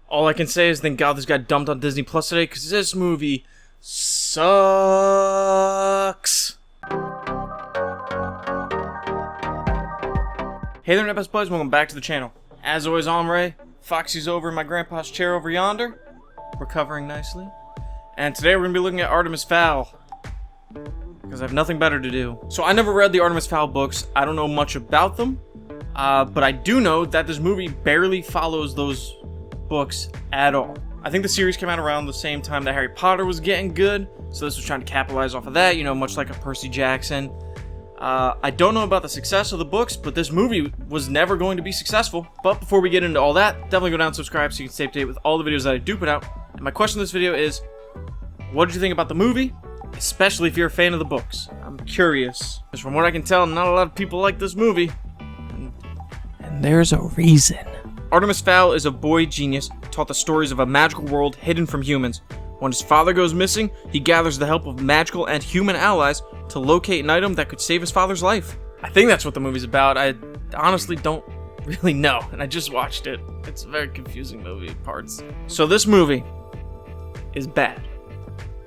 All I can say is thank God this got dumped on Disney Plus today, because this movie sucks. Hey there, NetBest Boys, welcome back to the channel. As always, I'm Ray. Foxy's over in my grandpa's chair over yonder, recovering nicely. And today we're going to be looking at Artemis Fowl, because I have nothing better to do. So I never read the Artemis Fowl books. I don't know much about them, but I do know that this movie barely follows those books at all. I think the series came out around the same time that Harry Potter was getting good, so this was trying to capitalize off of that, you know, much like a Percy Jackson. I don't know about the success of the books, but this movie was never going to be successful. But before we get into all that, definitely go down and subscribe so you can stay up to date with all the videos that I do put out. And my question in this video is, what did you think about the movie? Especially if you're a fan of the books. I'm curious, because from what I can tell, not a lot of people like this movie. And there's a reason. Artemis Fowl is a boy genius taught the stories of a magical world hidden from humans. When his father goes missing, he gathers the help of magical and human allies to locate an item that could save his father's life. I think that's what the movie's about. I honestly don't really know, and I just watched it. It's a very confusing movie at parts. So this movie is bad.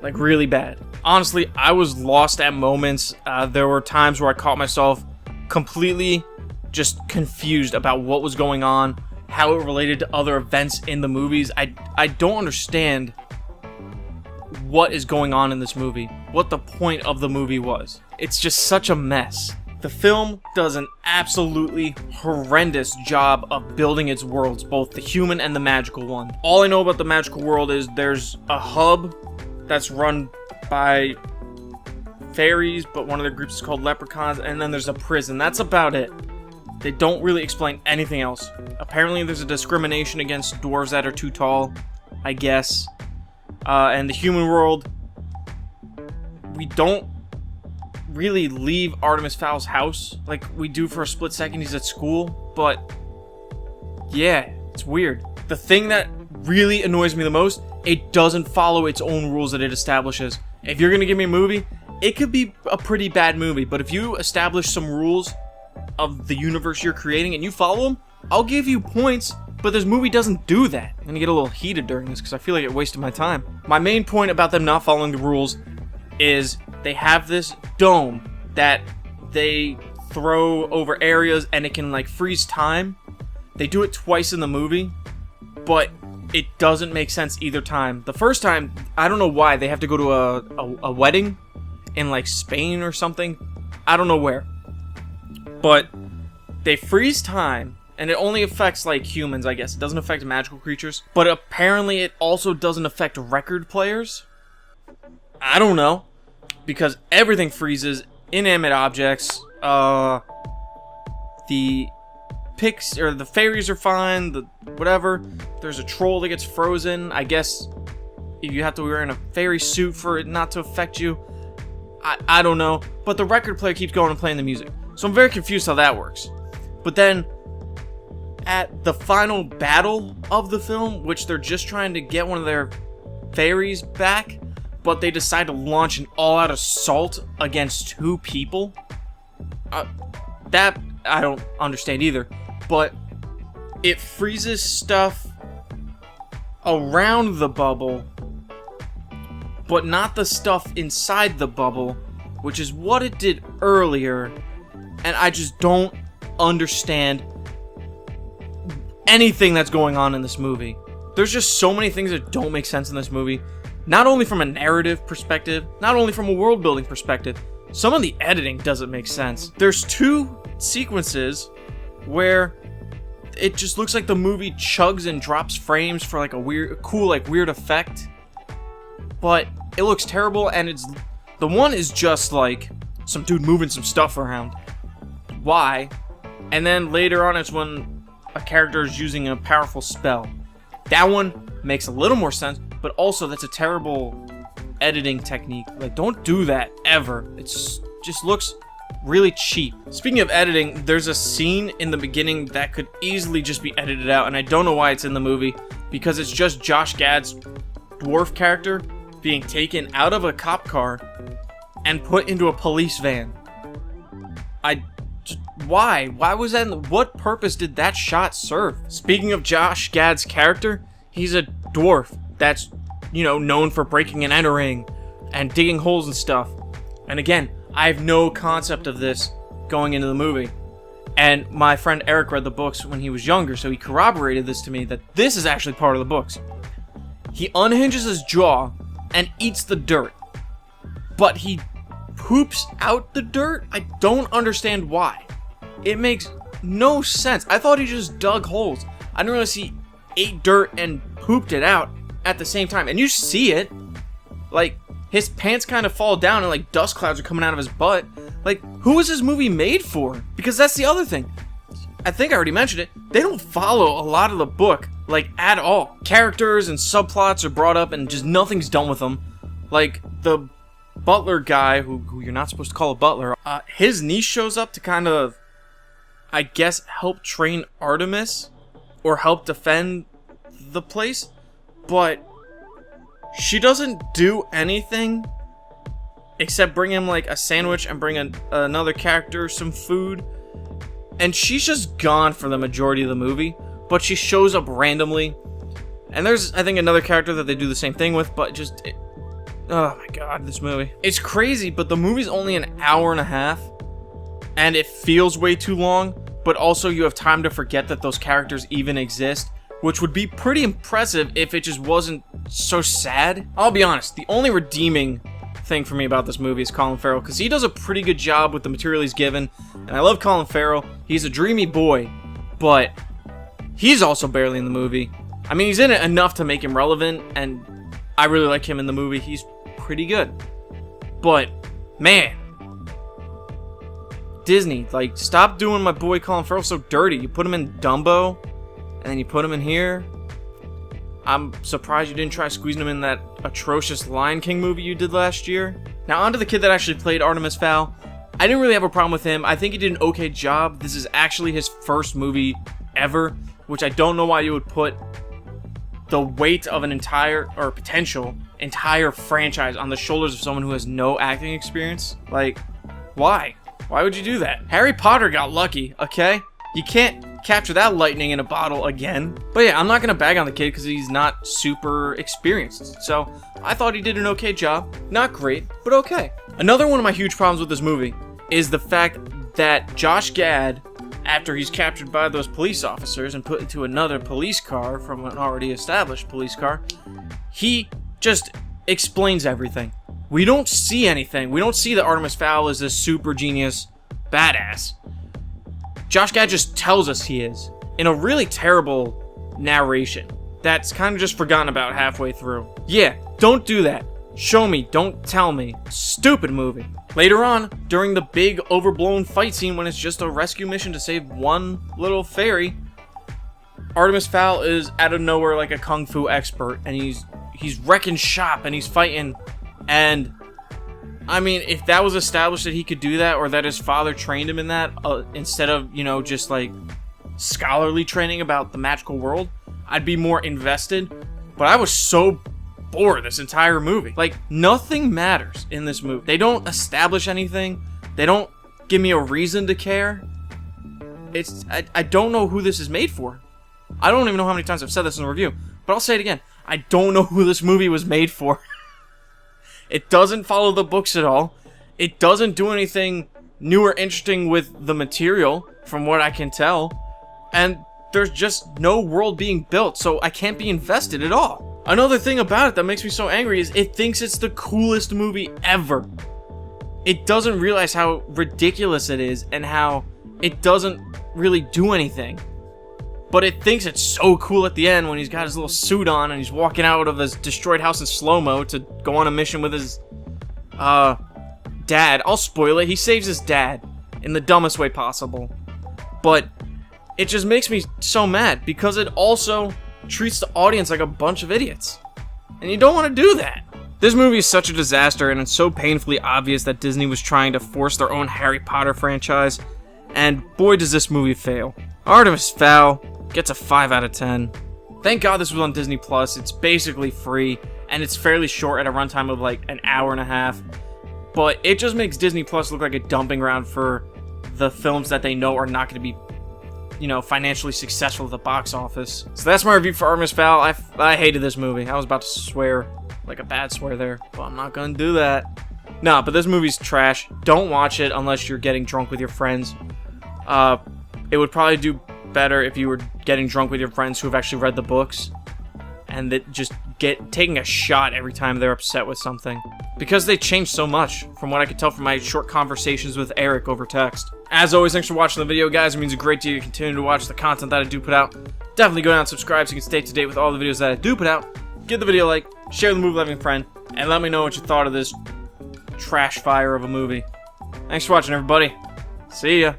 Like, really bad. Honestly, I was lost at moments. There were times where I caught myself completely just confused about what was going on, how it related to other events in the movies. I don't understand what is going on in this movie, what the point of the movie was. It's just such a mess. The film does an absolutely horrendous job of building its worlds, both the human and the magical one. All I know about the magical world is there's a hub that's run by fairies, but one of their groups is called leprechauns, and then there's a prison. That's about it. They don't really explain anything else. Apparently there's a discrimination against dwarves that are too tall, I guess. And the human world, we don't really leave Artemis Fowl's house like we do for a split second. He's at school, but yeah, it's weird. The thing that really annoys me the most, it doesn't follow its own rules that it establishes. If you're gonna give me a movie, it could be a pretty bad movie, but if you establish some rules of the universe you're creating and you follow them, I'll give you points. But this movie doesn't do that. I'm gonna get a little heated during this because I feel like it wasted my time. My main point about them not following the rules is they have this dome that they throw over areas and it can like freeze time. They do it twice in the movie, but it doesn't make sense either time. The first time, I don't know why, they have to go to a wedding in like Spain or something. I don't know where. But they freeze time, and it only affects like humans, I guess. It doesn't affect magical creatures. But apparently it also doesn't affect record players. I don't know. Because everything freezes. Inanimate objects. The fairies are fine. The whatever. There's a troll that gets frozen. I guess you have to wear in a fairy suit for it not to affect you. I don't know. But the record player keeps going and playing the music. So I'm very confused how that works. But then, at the final battle of the film, which they're just trying to get one of their fairies back, but they decide to launch an all-out assault against two people. That I don't understand either. But it freezes stuff around the bubble, but not the stuff inside the bubble, which is what it did earlier. And I just don't understand anything that's going on in this movie. There's just so many things that don't make sense in this movie. Not only from a narrative perspective, not only from a world building perspective, some of the editing doesn't make sense. There's two sequences where it just looks like the movie chugs and drops frames for like a weird effect. But it looks terrible, and the one is just like some dude moving some stuff around. Why? And then later on it's when a character is using a powerful spell. That one makes a little more sense, but also that's a terrible editing technique. Like, don't do that ever. Just looks really cheap. Speaking of editing, there's a scene in the beginning that could easily just be edited out, and I don't know why it's in the movie, because it's just Josh Gad's dwarf character being taken out of a cop car and put into a police van. Why? Why was that? What purpose did that shot serve? Speaking of Josh Gad's character, He's a dwarf that's, known for breaking and entering and digging holes and stuff. And again, I have no concept of this going into the movie. And my friend Eric read the books when he was younger, so he corroborated this to me, that this is actually part of the books. He unhinges his jaw and eats the dirt. But he poops out the dirt? I don't understand why. It makes no sense. I thought he just dug holes. I didn't realize he ate dirt and pooped it out at the same time. And you see it. Like, his pants kind of fall down and like dust clouds are coming out of his butt. Like, who is this movie made for? Because that's the other thing. I think I already mentioned it. They don't follow a lot of the book, like, at all. Characters and subplots are brought up and just nothing's done with them. Like, the butler guy, who you're not supposed to call a butler, his niece shows up to kind of, I guess, help train Artemis or help defend the place, but she doesn't do anything except bring him like a sandwich and bring another character some food, and she's just gone for the majority of the movie, but she shows up randomly. And there's, I think, another character that they do the same thing with, but just oh my god, this movie. It's crazy, but the movie's only an hour and a half, and it feels way too long, but also you have time to forget that those characters even exist, which would be pretty impressive if it just wasn't so sad. I'll be honest, the only redeeming thing for me about this movie is Colin Farrell, because he does a pretty good job with the material he's given, and I love Colin Farrell. He's a dreamy boy, but he's also barely in the movie. I mean, he's in it enough to make him relevant, and I really like him in the movie. He's pretty good. But, man, Disney, like, stop doing my boy Colin Farrell so dirty. You put him in Dumbo, and then you put him in here. I'm surprised you didn't try squeezing him in that atrocious Lion King movie you did last year. Now, on to the kid that actually played Artemis Fowl. I didn't really have a problem with him. I think he did an okay job. This is actually his first movie ever, which I don't know why you would put the weight of an entire, or potential entire franchise on the shoulders of someone who has no acting experience. Like, why? Why would you do that? Harry Potter got lucky, okay? You can't capture that lightning in a bottle again. But yeah, I'm not gonna bag on the kid because he's not super experienced. So I thought he did an okay job. Not great, but okay. Another one of my huge problems with this movie is the fact that Josh Gad, after he's captured by those police officers and put into another police car from an already established police car, he just explains everything. We don't see anything. We don't see that Artemis Fowl is this super genius badass. Josh Gad just tells us he is, in a really terrible narration that's kind of just forgotten about halfway through. Yeah, don't do that. Show me, don't tell me. Stupid movie. Later on, during the big overblown fight scene when it's just a rescue mission to save one little fairy, Artemis Fowl is out of nowhere like a kung fu expert, and he's wrecking shop and he's fighting. And I mean, if that was established that he could do that, or that his father trained him in that, instead of, just like scholarly training about the magical world, I'd be more invested. But I was so bored this entire movie. Like, nothing matters in this movie. They don't establish anything. They don't give me a reason to care. I don't know who this is made for. I don't even know how many times I've said this in the review, but I'll say it again. I don't know who this movie was made for. It doesn't follow the books at all. It doesn't do anything new or interesting with the material, from what I can tell. And there's just no world being built, so I can't be invested at all. Another thing about it that makes me so angry is it thinks it's the coolest movie ever. It doesn't realize how ridiculous it is and how it doesn't really do anything. But it thinks it's so cool at the end when he's got his little suit on and he's walking out of his destroyed house in slow-mo to go on a mission with his, dad. I'll spoil it. He saves his dad in the dumbest way possible. But it just makes me so mad because it also treats the audience like a bunch of idiots. And you don't want to do that. This movie is such a disaster, and it's so painfully obvious that Disney was trying to force their own Harry Potter franchise. And boy, does this movie fail. Artemis Fowl gets a 5 out of 10. Thank God this was on Disney Plus. It's basically free, and it's fairly short at a runtime of like an hour and a half. But it just makes Disney Plus look like a dumping ground for the films that they know are not going to be you know, financially successful at the box office. So that's my review for Artemis Fowl. I hated this movie. I was about to swear, like a bad swear there, but I'm not gonna do that. No, but this movie's trash. Don't watch it unless you're getting drunk with your friends. It would probably do better if you were getting drunk with your friends who have actually read the books, and that just taking a shot every time they're upset with something. Because they changed so much, from what I could tell from my short conversations with Eric over text. As always, thanks for watching the video, guys. It means a great deal to continue to watch the content that I do put out. Definitely go down and subscribe so you can stay up to date with all the videos that I do put out. Give the video a like, share the movie with a friend, and let me know what you thought of this trash fire of a movie. Thanks for watching, everybody. See ya.